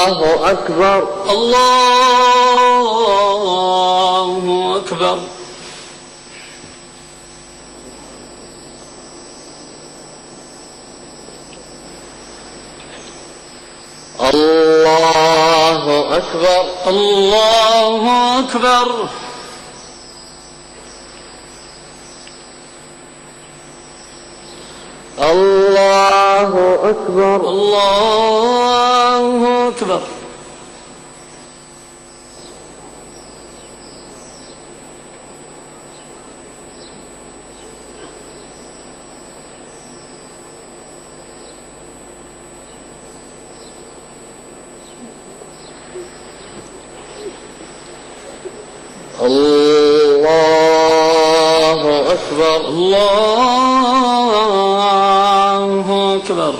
الله أكبر. الله أكبر. الله أكبر. الله أكبر. الله أكبر. الله أكبر. الله أكبر. الله أكبر.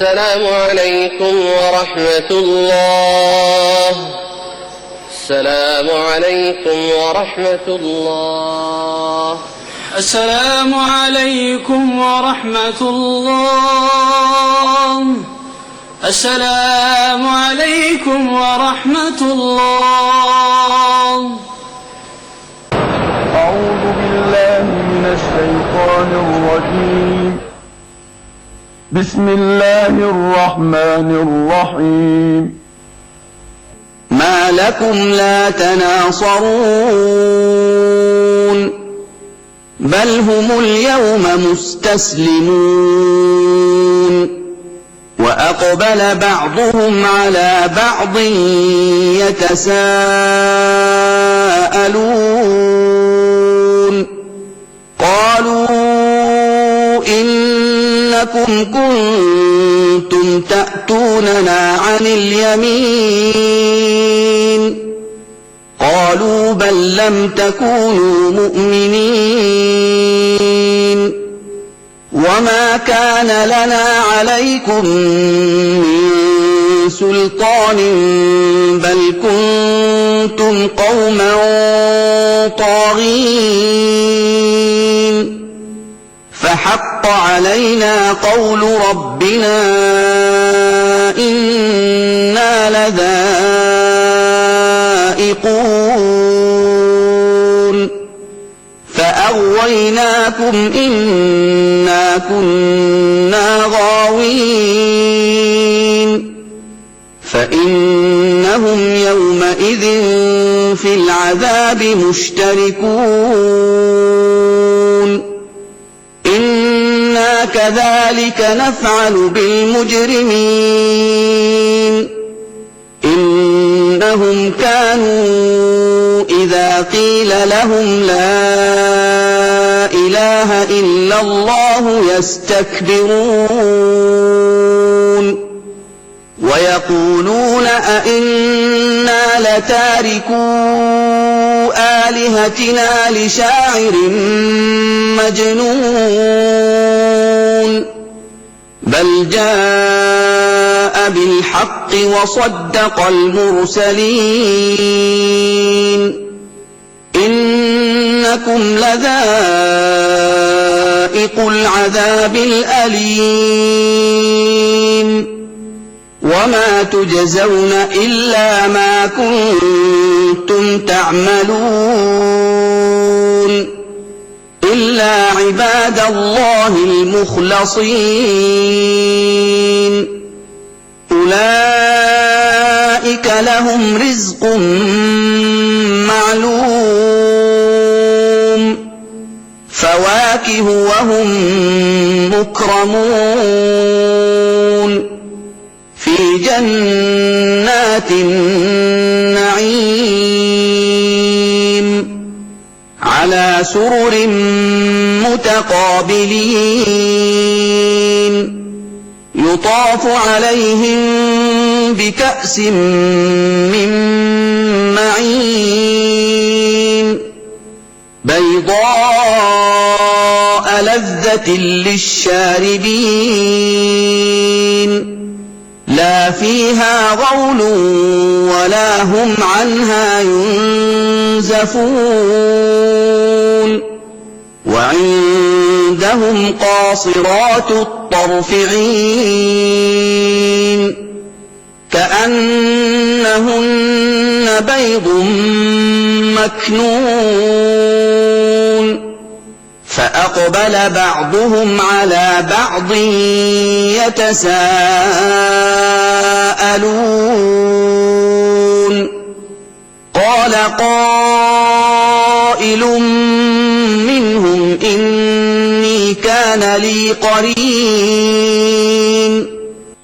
السلام عليكم ورحمة الله. السلام عليكم ورحمة الله. السلام عليكم ورحمة الله. السلام عليكم ورحمة الله. أعوذ بالله من الشيطان الرجيم. بسم الله الرحمن الرحيم. ما لكم لا تناصرون بل هم اليوم مستسلمون وأقبل بعضهم على بعض يتساءلون قالوا إنكم كنتم تأتوننا عن اليمين قالوا بل لم تكونوا مؤمنين وما كان لنا عليكم من سلطان بل كنتم قوما طاغين فحق علينا قول ربنا إنا لذائقون فأغويناكم إنا كنا غاوين فإنهم يومئذ في العذاب مشتركون إنا كذلك نفعل بالمجرمين إنهم كانوا إذا قيل لهم لا إله إلا الله يستكبرون ويقولون أئنا لتاركو آلهتنا لشاعر مجنون بل جاء بالحق وصدق المرسلين إنكم لذائق العذاب الأليم وما تجزون إلا ما كنتم تعملون إلا عباد الله المخلصين أولئك لهم رزق معلوم فواكه وهم مكرمون في جنات النعيم على سرر متقابلين يطاف عليهم بكأس من معين بيضاء لذة للشاربين لا فيها غول ولا هم عنها ينزفون وعندهم قاصرات الطرف عين كأنهن بيض مكنون فأقبل بعضهم على بعض يتساءلون قال قائل منهم إني كان لي قرين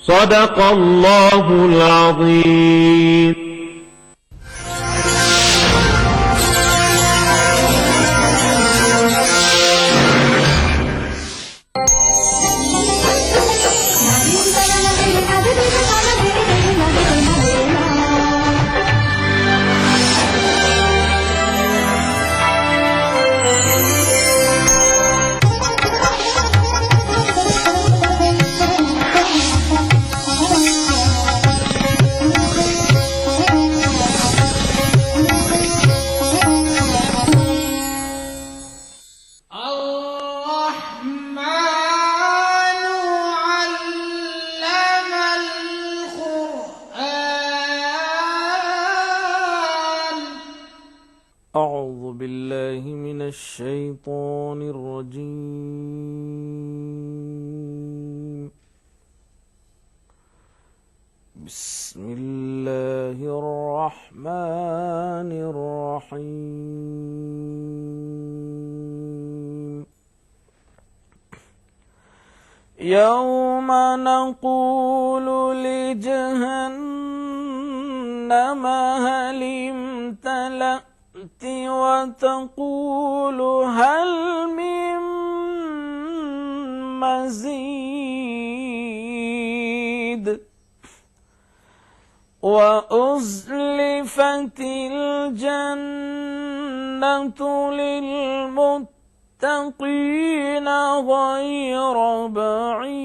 صدق الله العظيم. أعوذ بالله من الشيطان الرجيم. بسم الله الرحمن الرحيم. يوم نقول لجهنم هل امتلأت وتقول هل من مزيد وأزلفت الجنة للمتقين غير بعيد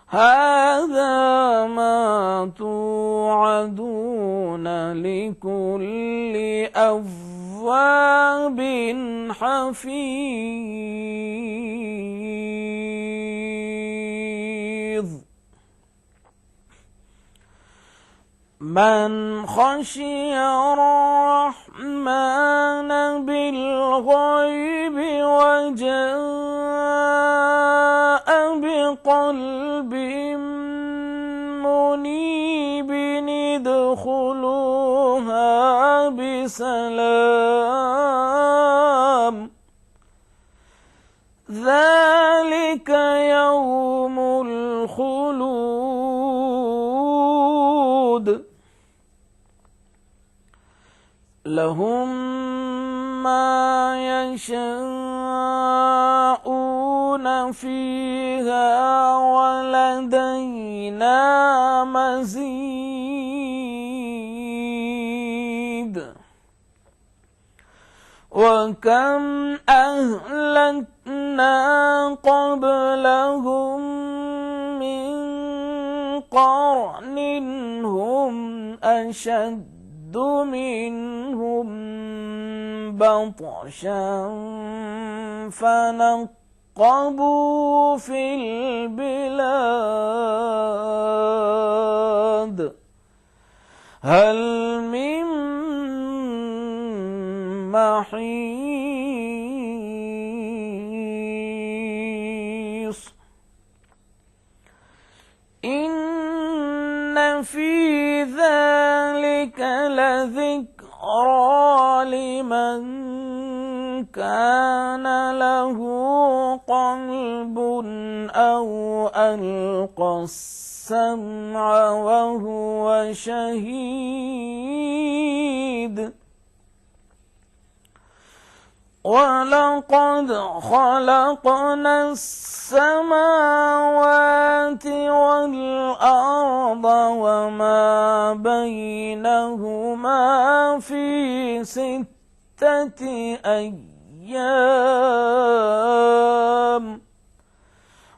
هذا ما توعدون لكل أواب حفيظ من خشي الرحمن بالغيب وجاء بقلب منيب ادخلوها بسلام ذلك يوم الخلود لهم ما يشاءون فيها ولدينا مزيد وكم أهلكنا قبلهم من قرن هم أشد منهم بطشا فنقبوا ترقبوا في البلاد هل من محيص إن في ذلك لذكرى لمن كان له قلب أو ألقى السمع وهو شهيد ولقد خلقنا السماوات والأرض وما بينهما في 6 أيام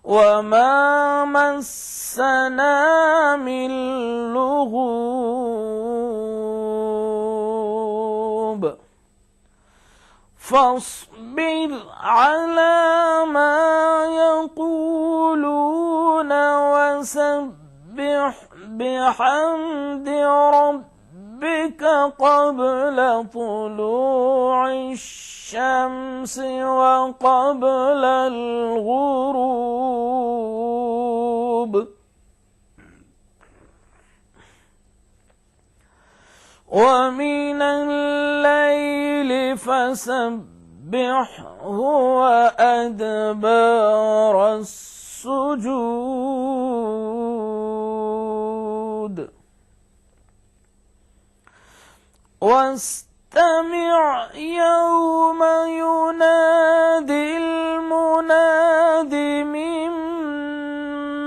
وما مسنا من لغوب فاصبر على ما يقولون وسبح بحمد ربك قبل طلوع الشمس وقبل الغروب ومن الليل فسبحه وأدبار السجود واستمع يوم ينادي المناد من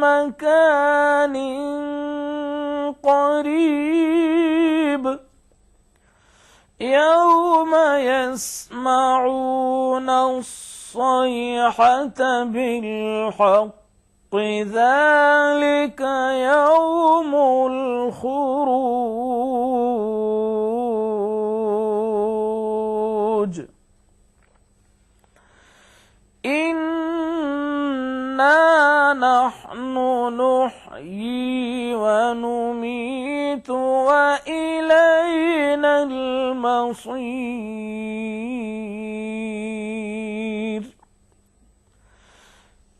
مكان قريب يوم يسمعون الصيحة بالحق ذلك يوم الخروج إنا نحن نحيي ونميت وإلينا المصير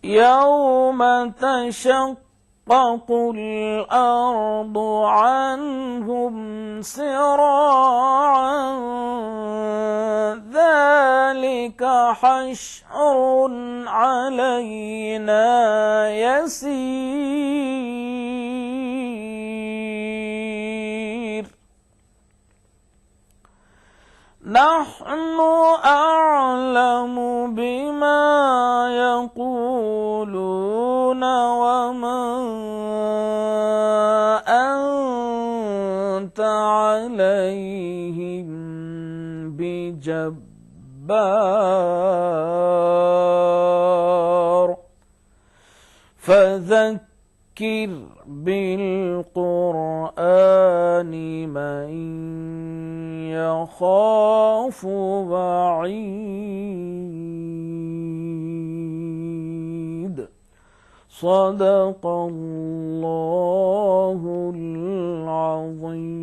يوم تشقق الأرض عنهم سراعا ذلك حشر علينا يسير نحن أعلم بما يقولون وما أنت عليهم بجبار فذكر بالقرآن من يخاف وعيد صدق الله العظيم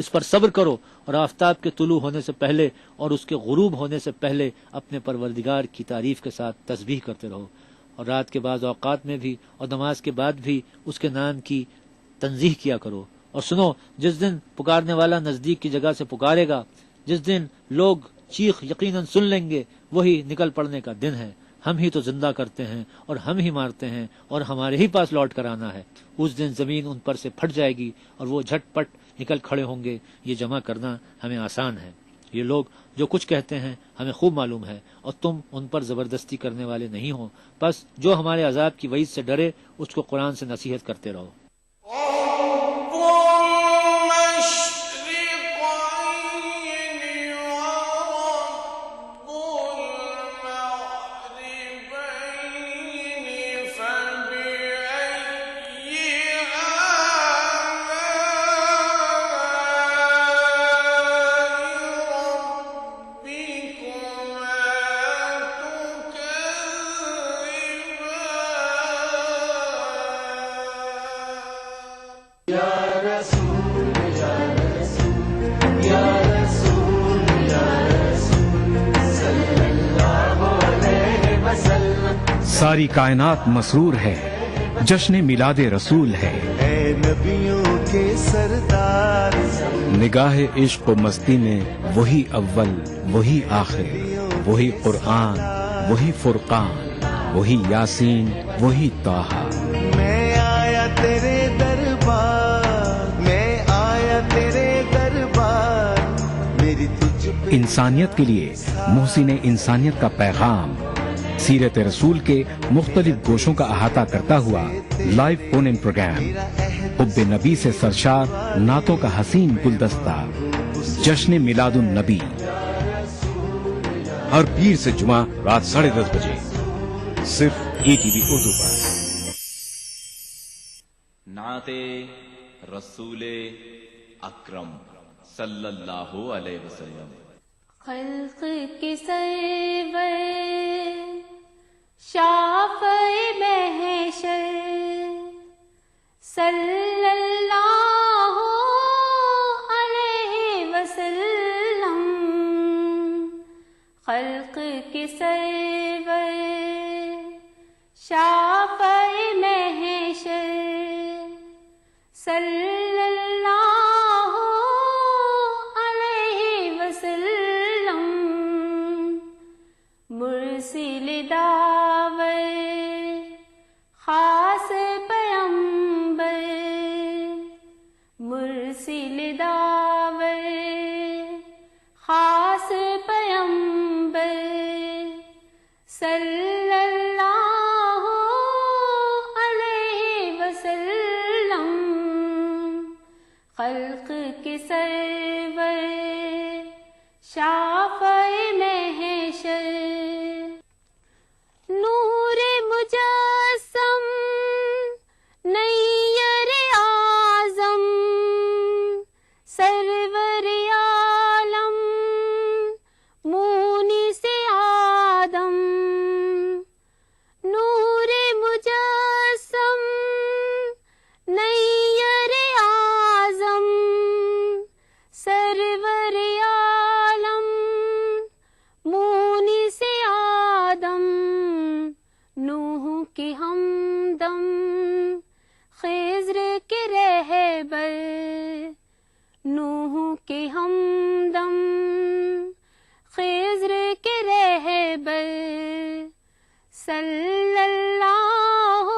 اس پر صبر کرو اور آفتاب کے طلوع ہونے سے پہلے اور اس کے غروب ہونے سے پہلے اپنے پروردگار کی تعریف کے ساتھ تسبیح کرتے رہو، اور رات کے بعض اوقات میں بھی اور نماز کے بعد بھی اس کے نام کی تنزیح کیا کرو۔ اور سنو، جس دن پکارنے والا نزدیک کی جگہ سے پکارے گا، جس دن لوگ چیخ یقیناً سن لیں گے، وہی نکل پڑنے کا دن ہے۔ ہم ہی تو زندہ کرتے ہیں اور ہم ہی مارتے ہیں اور ہمارے ہی پاس لوٹ کر آنا ہے۔ اس دن زمین ان پر سے پھٹ جائے گی اور وہ جھٹ پٹ نکل کھڑے ہوں گے۔ یہ جمع کرنا ہمیں آسان ہے۔ یہ لوگ جو کچھ کہتے ہیں ہمیں خوب معلوم ہے، اور تم ان پر زبردستی کرنے والے نہیں ہو، بس جو ہمارے عذاب کی وعید سے ڈرے اس کو قرآن سے نصیحت کرتے رہو۔ ساری کائنات مسرور ہے، جشن میلاد رسول ہے، اے نبیوں کے سردار، نگاہ عشق و مستی میں وہی اول وہی آخر، وہی قرآن وہی فرقان، وہی یاسین وہی طٰہٰ۔ میں آیا تیرے دربار، میں آیا تیرے دربار، میری تجھ پہ انسانیت کے لیے محسن انسانیت کا پیغام، سیرت رسول کے مختلف گوشوں کا احاطہ کرتا ہوا لائیو فون ان پروگرام، حب نبی سے سرشار نعتوں کا حسین گلدستہ، جشن میلاد النبی، ہر پیر سے جمعہ رات 10:30 بجے صرف ETV اردو پر۔ نعت رسول اکرم صلی اللہ علیہ وسلم۔ خلق کی سرور شافع محشر صلی اللہ علیہ وسلم، خلق کی سرور شافع محشر صلی اللہ علیہ وسلم، مرسل دعوت خاص پیغمبر، مرسل دعوت خاص پیغمبر صلی اللہ علیہ وسلم، خلق کی سرور شافع محشر، نور مجسم نیر اعظم سرور عالم مونس آدم، نور مجسم نیر اعظم سرور عالم مونس آدم، نوح کی ہمدم خضر کے رہبر، نوح کی ہمدم خضر کے رہبر صلی اللہ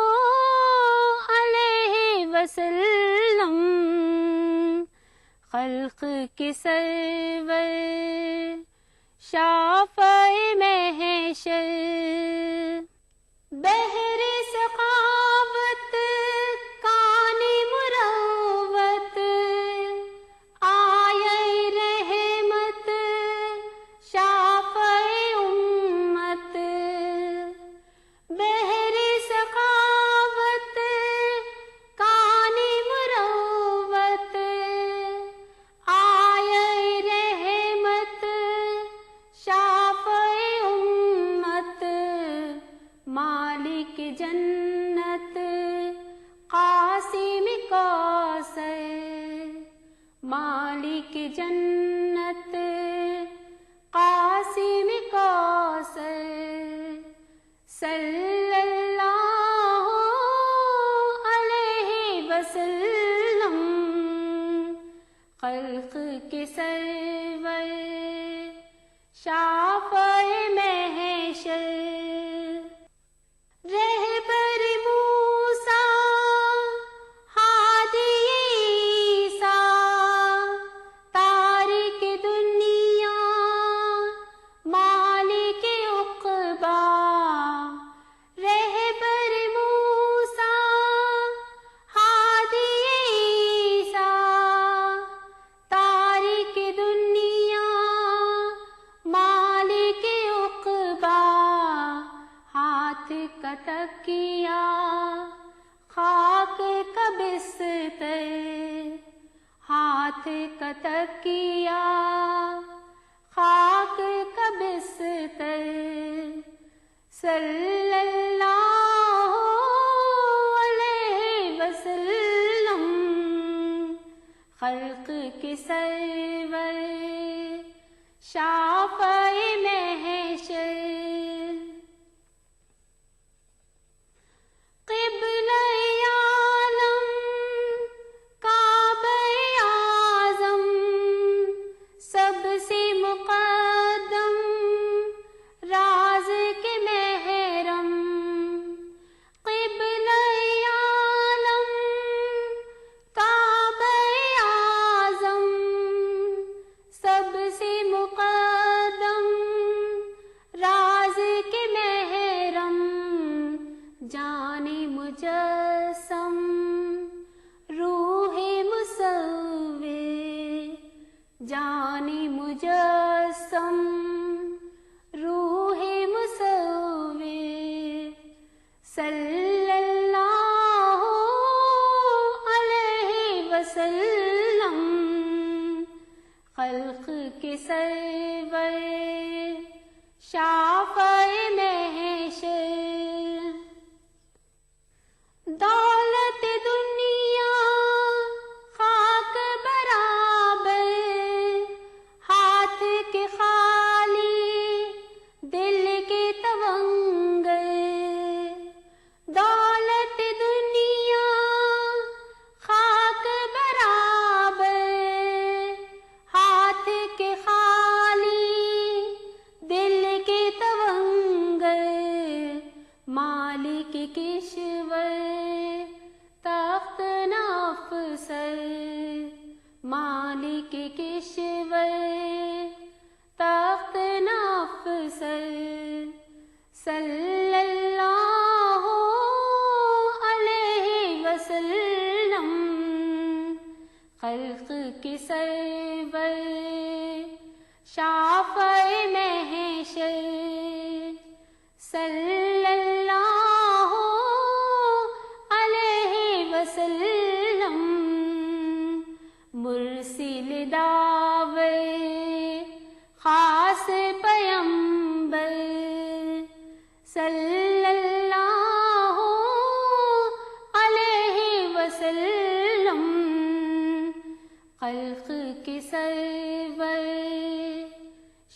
علیہ وسلم، خلق کی سرور شافع محشر، بحر سخاوت کانی مروت آیے رحمت شافع امت، بحر سخاوت کانی مروت آیے رحمت شافع امت، مالک جنت قاسم کوثر صلی اللہ علیہ وسلم خلق کے سرور شافع محشر رہبر موسیٰ ہادی عیسیٰ تارک دنیا مالک عقبیٰ رہبر موسیٰ ہادی عیسیٰ تارک دنیا مالک عقبیٰ ہاتھ کا تکیہ خاک کا بستر ہاتھ کا تکیہ خاک کا بستر صلی اللہ علیہ وسلم خلق کے سرور شافع محشر قبلہ عالم کعبہ اعظم سب سے مقدم راز کے محرم قبلہ عالم کعبہ اعظم سب سے مقدم راز کے محرم جان مجسم روح مصور جان مجسم روح مصور صلی اللہ علیہ وسلم خلق کے سرور شافع محشر دولت دنیا خاک برابر ہاتھ کے خالی دل کے تونگر دولت دنیا خاک برابر ہاتھ کے خالی دل کے تونگر مالک کشور تخت نافسر مالک کشور تخت نافسر صلی اللہ علیہ وسلم خلق کے سرور شافع محشر صلی اللہ علیہ وسلم مرسل دعوت خاص پیمبر صلی اللہ علیہ وسلم خلق کے سرور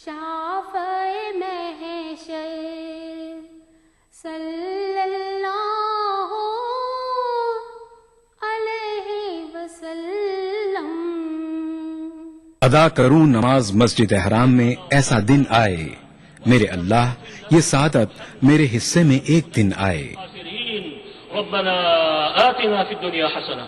شافع محشر صلی اللہ علیہ وسلم ادا کروں نماز مسجد حرام میں ایسا دن آئے میرے اللہ یہ سعادت میرے حصے میں ایک دن آئے ربنا آتنا في الدنيا حسنة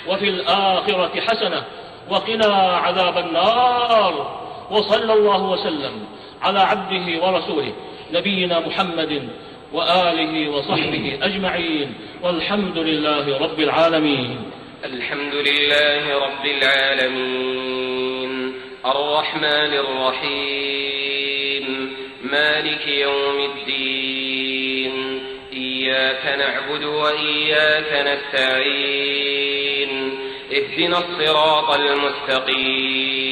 وفي الآخرة حسنة وقنا عذاب النار وصلى الله وسلم على عبده ورسوله نبينا محمد وآله وصحبه أجمعين والحمد لله رب العالمين الحمد لله رب العالمين الرحمن الرحيم مالك يوم الدين إياك نعبد وإياك نستعين اهدنا الصراط المستقيم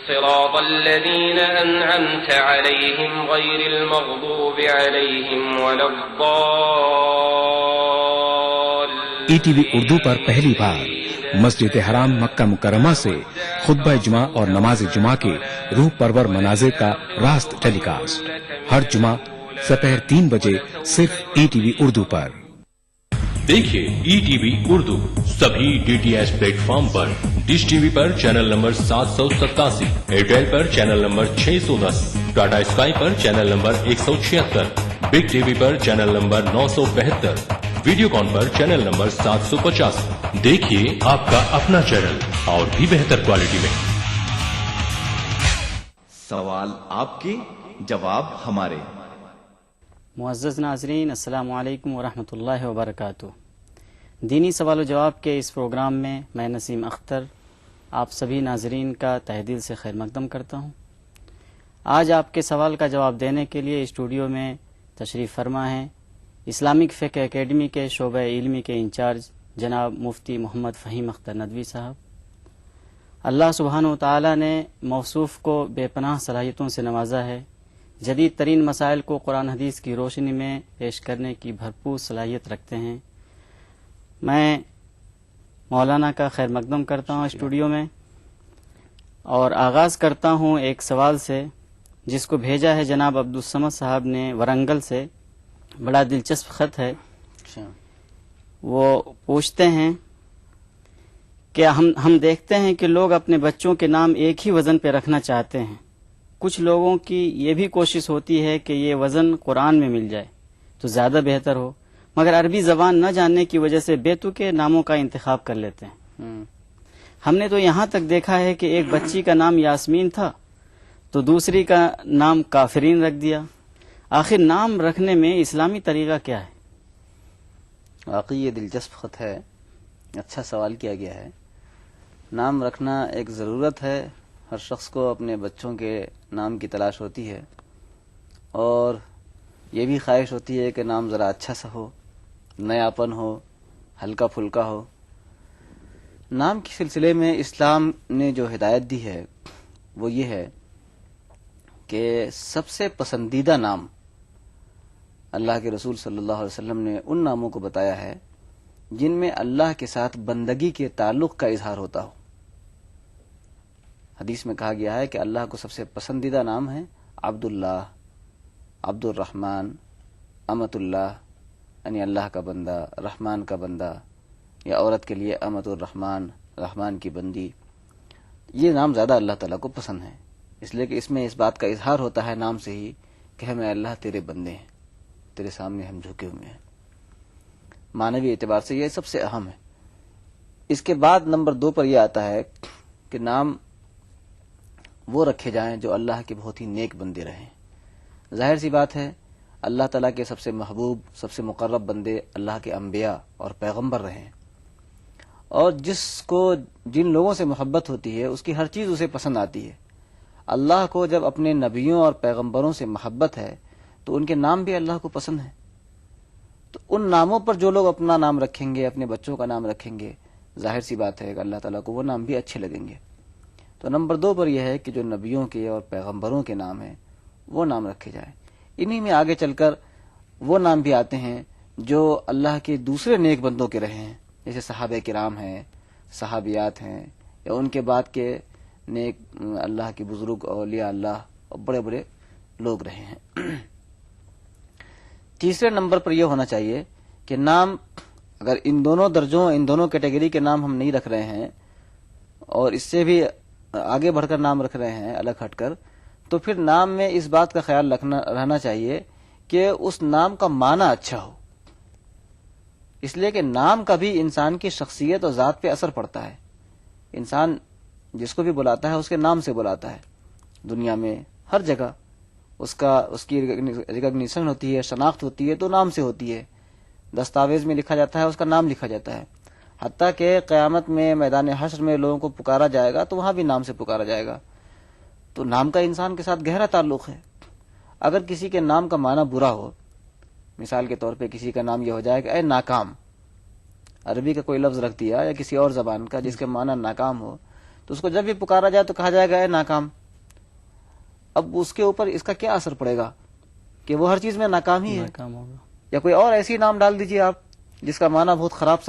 صراط الذين أنعمت عليهم غير المغضوب عليهم ولا الضالين ETV اردو پر پہلی بار مسجد حرام مکہ مکرمہ سے خطبہ جمعہ اور نماز جمعہ کے روح پرور مناظر کا راست ٹیلی کاسٹ ہر جمعہ دوپہر 3 بجے صرف ETV اردو پر. دیکھیے ETV اردو سبھی DTH پلیٹ فارم پر. ڈش ٹی وی پر چینل نمبر 787، ایئرٹیل پر چینل نمبر 610، ٹاٹا اسکائی پر channel number 176، big TV پر چینل نمبر 972، ویڈیو کان پر چینل نمبر 750. دیکھیے آپ کا اپنا چینل اور بھی بہتر کوالٹی میں. سوال آپ کے، جواب ہمارے. معزز ناظرین، السلام علیکم ورحمۃ اللہ وبرکاتہ. دینی سوال و جواب کے اس پروگرام میں میں نسیم اختر آپ سبھی ناظرین کا تہہ دل سے خیر مقدم کرتا ہوں. آج آپ کے سوال کا جواب دینے کے لیے اسٹوڈیو میں تشریف فرما ہیں اسلامک فقہ اکیڈمی کے شعبہ علمی کے انچارج جناب مفتی محمد فہیم اختر ندوی صاحب. اللہ سبحانہ و تعالی نے موصوف کو بے پناہ صلاحیتوں سے نوازا ہے. جدید ترین مسائل کو قرآن حدیث کی روشنی میں پیش کرنے کی بھرپور صلاحیت رکھتے ہیں. میں مولانا کا خیر مقدم کرتا ہوں اسٹوڈیو میں، اور آغاز کرتا ہوں ایک سوال سے جس کو بھیجا ہے جناب عبدالصمد صاحب نے ورنگل سے. بڑا دلچسپ خط ہے. وہ پوچھتے ہیں کہ ہم دیکھتے ہیں کہ لوگ اپنے بچوں کے نام ایک ہی وزن پہ رکھنا چاہتے ہیں. کچھ لوگوں کی یہ بھی کوشش ہوتی ہے کہ یہ وزن قرآن میں مل جائے تو زیادہ بہتر ہو، مگر عربی زبان نہ جاننے کی وجہ سے بے تکے ناموں کا انتخاب کر لیتے ہیں. ہم نے تو یہاں تک دیکھا ہے کہ ایک بچی کا نام یاسمین تھا تو دوسری کا نام کافرین رکھ دیا. آخر نام رکھنے میں اسلامی طریقہ کیا ہے؟ واقعی یہ دلچسپ خط ہے، اچھا سوال کیا گیا ہے. نام رکھنا ایک ضرورت ہے. ہر شخص کو اپنے بچوں کے نام کی تلاش ہوتی ہے، اور یہ بھی خواہش ہوتی ہے کہ نام ذرا اچھا سا ہو، نیاپن ہو، ہلکا پھلکا ہو. نام کے سلسلے میں اسلام نے جو ہدایت دی ہے وہ یہ ہے کہ سب سے پسندیدہ نام اللہ کے رسول صلی اللہ علیہ وسلم نے ان ناموں کو بتایا ہے جن میں اللہ کے ساتھ بندگی کے تعلق کا اظہار ہوتا ہو. حدیث میں کہا گیا ہے کہ اللہ کو سب سے پسندیدہ نام ہے عبداللہ، عبد الرحمن، امت اللہ، یعنی اللہ کا بندہ، رحمان کا بندہ، یا عورت کے لیے امت الرحمن، رحمان کی بندی. یہ نام زیادہ اللہ تعالیٰ کو پسند ہے، اس لیے کہ اس میں اس بات کا اظہار ہوتا ہے نام سے ہی کہ ہم اللہ تیرے بندے ہیں، تیرے سامنے ہم جھکے ہوئے ہیں. معنوی اعتبار سے یہ سب سے اہم ہے. اس کے بعد نمبر 2 پر یہ آتا ہے کہ نام وہ رکھے جائیں جو اللہ کے بہت ہی نیک بندے رہیں. ظاہر سی بات ہے اللہ تعالیٰ کے سب سے محبوب، سب سے مقرب بندے اللہ کے انبیاء اور پیغمبر رہیں، اور جس کو جن لوگوں سے محبت ہوتی ہے اس کی ہر چیز اسے پسند آتی ہے. اللہ کو جب اپنے نبیوں اور پیغمبروں سے محبت ہے تو ان کے نام بھی اللہ کو پسند ہیں. تو ان ناموں پر جو لوگ اپنا نام رکھیں گے، اپنے بچوں کا نام رکھیں گے، ظاہر سی بات ہے کہ اللہ تعالیٰ کو وہ نام بھی اچھے لگیں گے. تو نمبر 2 پر یہ ہے کہ جو نبیوں کے اور پیغمبروں کے نام ہیں وہ نام رکھے جائیں. انہی میں آگے چل کر وہ نام بھی آتے ہیں جو اللہ کے دوسرے نیک بندوں کے رہے ہیں، جیسے صحابہ کرام ہیں، صحابیات ہیں، یا ان کے بعد کے نیک اللہ کے بزرگ اولیاء اللہ اور بڑے بڑے لوگ رہے ہیں. تیسرے نمبر پر یہ ہونا چاہیے کہ نام اگر ان دونوں درجوں، ان دونوں کیٹیگری کے نام ہم نہیں رکھ رہے ہیں اور اس سے بھی آگے بڑھ کر نام رکھ رہے ہیں الگ ہٹ کر، تو پھر نام میں اس بات کا خیال رہنا چاہیے کہ اس نام کا معنی اچھا ہو. اس لیے کہ نام کا بھی انسان کی شخصیت اور ذات پہ اثر پڑتا ہے. انسان جس کو بھی بلاتا ہے اس کے نام سے بلاتا ہے. دنیا میں ہر جگہ اس کی ریکگنیشن ہوتی ہے، شناخت ہوتی ہے تو نام سے ہوتی ہے. دستاویز میں لکھا جاتا ہے، اس کا نام لکھا جاتا ہے. حتیٰ کہ قیامت میں میدان حشر میں لوگوں کو پکارا جائے گا تو وہاں بھی نام سے پکارا جائے گا. تو نام کا انسان کے ساتھ گہرا تعلق ہے. اگر کسی کے نام کا معنی برا ہو، مثال کے طور پہ کسی کا نام یہ ہو جائے کہ اے ناکام، عربی کا کوئی لفظ رکھ دیا یا کسی اور زبان کا جس کے معنی ناکام ہو، تو اس کو جب بھی پکارا جائے تو کہا جائے گا اے ناکام. اب اس کے اوپر اس کا کیا اثر پڑے گا کہ وہ ہر چیز میں ناکام ہی ہے. یا کوئی اور ایسی نام ڈال دیجیے آپ جس کا معنی بہت خراب سا